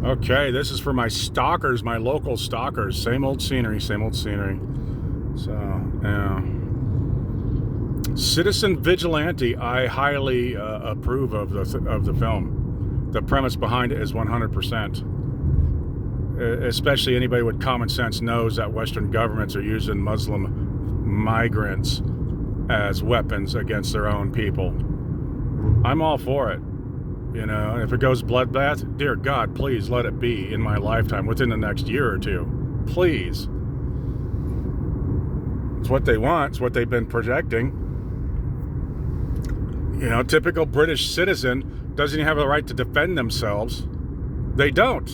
Okay, this is for my stalkers, my local stalkers. Same old scenery, same old scenery. So, yeah. Citizen Vigilante, I highly approve of the film. The premise behind it is 100%. Especially anybody with common sense knows that Western governments are using Muslim migrants as weapons against their own people. I'm all for it. You know, if it goes bloodbath, dear God, please let it be in my lifetime, within the next year or two. Please. It's what they want. It's what they've been projecting. You know, typical British citizen doesn't even have the right to defend themselves. They don't.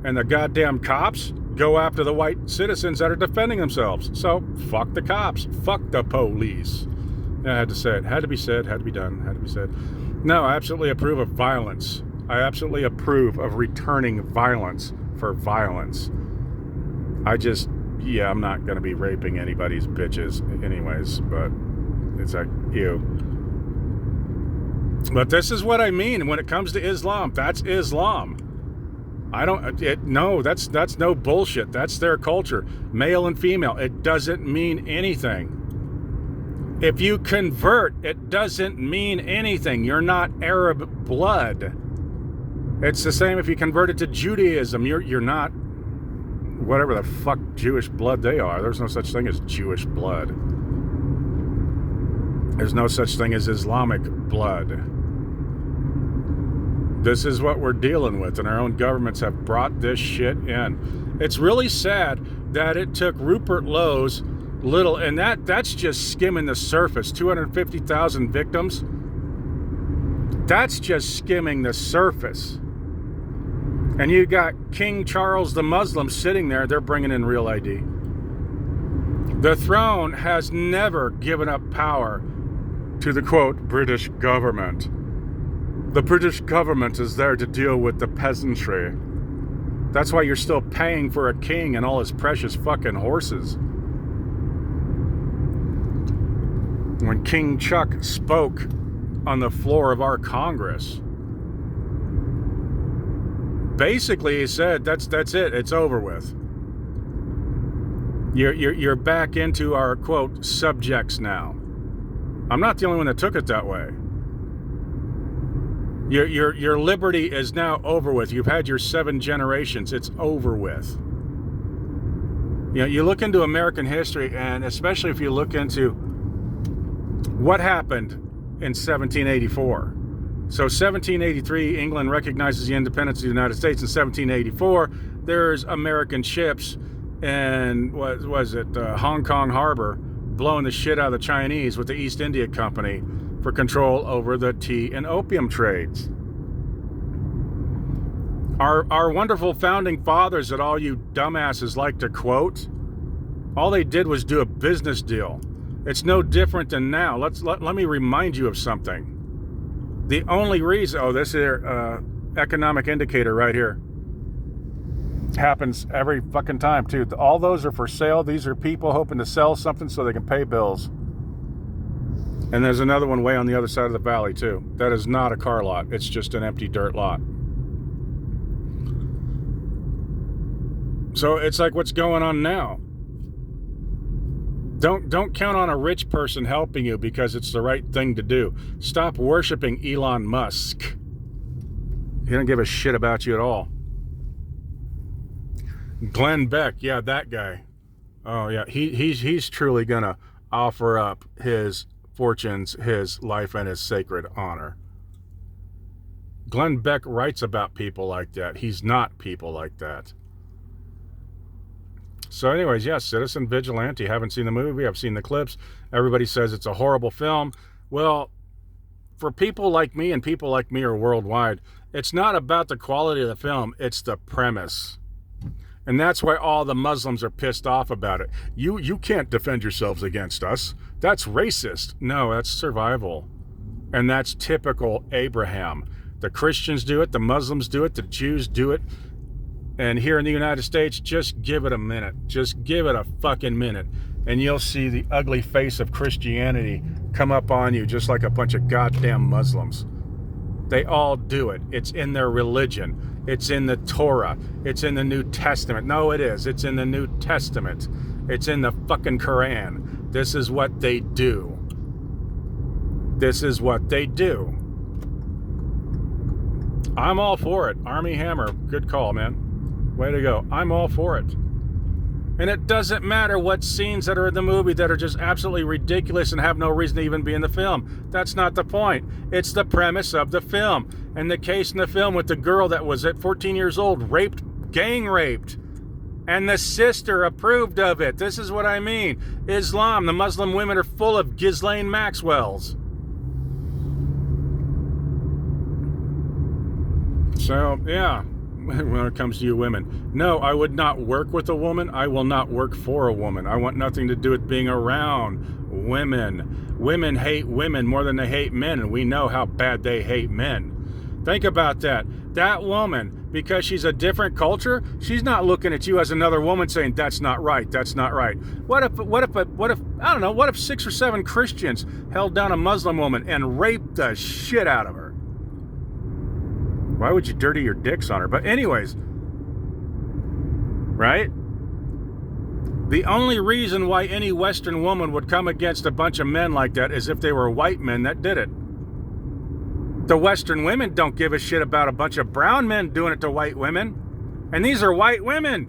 And the goddamn cops go after the white citizens that are defending themselves. So, fuck the cops. Fuck the police. I had to say it. Had to be said. Had to be done. Had to be said. No, I absolutely approve of violence. I absolutely approve of returning violence for violence. I'm not going to be raping anybody's bitches anyways, but it's like, ew. But this is what I mean when it comes to Islam. That's Islam. That's no bullshit. That's their culture. Male and female. It doesn't mean anything. If you convert, it doesn't mean anything. You're not Arab blood. It's the same if you converted to Judaism. You're not whatever the fuck Jewish blood they are. There's no such thing as Jewish blood. There's no such thing as Islamic blood. This is what we're dealing with, and our own governments have brought this shit in. It's really sad that it took Rupert Lowe's little, and that's just skimming the surface. 250,000 victims. That's just skimming the surface. And you got King Charles the Muslim sitting there. They're bringing in real ID. The throne has never given up power to the, quote, British government. The British government is there to deal with the peasantry. That's why you're still paying for a king and all his precious fucking horses. When King Chuck spoke on the floor of our Congress, basically he said, that's it, it's over with. You're back into our, quote, subjects now. I'm not the only one that took it that way. Your liberty is now over with. You've had your 7 generations. It's over with. You know, you look into American history, and especially if you look into what happened in 1784. So 1783, England recognizes the independence of the United States. In 1784, there's American ships in, Hong Kong Harbor, blowing the shit out of the Chinese with the East India Company for control over the tea and opium trades. Our wonderful founding fathers that all you dumbasses like to quote, all they did was do a business deal. It's no different than now. Let me remind you of something. The only reason, this here economic indicator right here, happens every fucking time too. All those are for sale. These are people hoping to sell something so they can pay bills. And there's another one way on the other side of the valley too. That is not a car lot. It's just an empty dirt lot. So it's like, what's going on now? Don't count on a rich person helping you because it's the right thing to do. Stop worshiping Elon Musk. He doesn't give a shit about you at all. Glenn Beck, yeah, that guy. Oh yeah, he's truly gonna offer up his fortunes, his life, and his sacred honor. Glenn Beck writes about people like that. He's not people like that. So anyways, yes, Citizen Vigilante. Haven't seen the movie. I've seen the clips. Everybody says it's a horrible film. Well, for people like me, and people like me are worldwide, it's not about the quality of the film. It's the premise. And that's why all the Muslims are pissed off about it. You can't defend yourselves against us. That's racist. No, that's survival. And that's typical Abraham. The Christians do it, the Muslims do it, the Jews do it. And here in the United States, just give it a minute. Just give it a fucking minute. And you'll see the ugly face of Christianity come up on you just like a bunch of goddamn Muslims. They all do it. It's in their religion. It's in the Torah. It's in the New Testament. No, it is. It's in the New Testament. It's in the fucking Quran. This is what they do. This is what they do. I'm all for it. Army Hammer, good call, man. Way to go. I'm all for it. And it doesn't matter what scenes that are in the movie that are just absolutely ridiculous and have no reason to even be in the film. That's not the point. It's the premise of the film. And the case in the film with the girl that was at 14 years old, gang raped. And the sister approved of it. This is what I mean. Islam, the Muslim women are full of Ghislaine Maxwells. So, yeah. When it comes to you women. No, I would not work with a woman. I will not work for a woman. I want nothing to do with being around women. Women hate women more than they hate men, and we know how bad they hate men. Think about that. That woman, because she's a different culture, she's not looking at you as another woman saying, that's not right, that's not right. What if, I don't know, what if 6 or 7 Christians held down a Muslim woman and raped the shit out of her? Why would you dirty your dicks on her? But anyways, right? The only reason why any Western woman would come against a bunch of men like that is if they were white men that did it. The Western women don't give a shit about a bunch of brown men doing it to white women. And these are white women.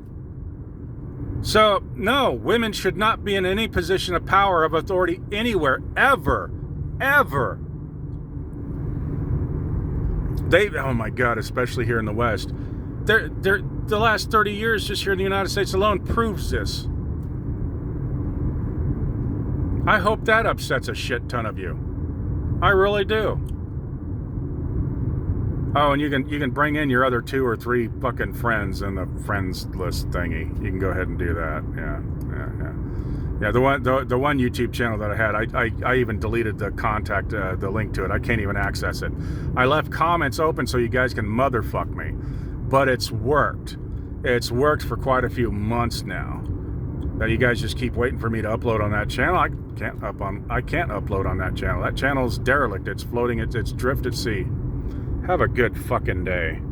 So, no, women should not be in any position of power, of authority anywhere, ever, ever. Oh my God, especially here in the West. The last 30 years just here in the United States alone proves this. I hope that upsets a shit ton of you. I really do. Oh, and you can bring in your other 2 or 3 fucking friends in the friends list thingy. You can go ahead and do that. Yeah. Yeah, the one YouTube channel that I had, I even deleted the contact, the link to it. I can't even access it. I left comments open so you guys can motherfuck me. But it's worked. It's worked for quite a few months now. That you guys just keep waiting for me to upload on that channel. I can't upload on that channel. That channel's derelict. It's floating. It's adrift at sea. Have a good fucking day.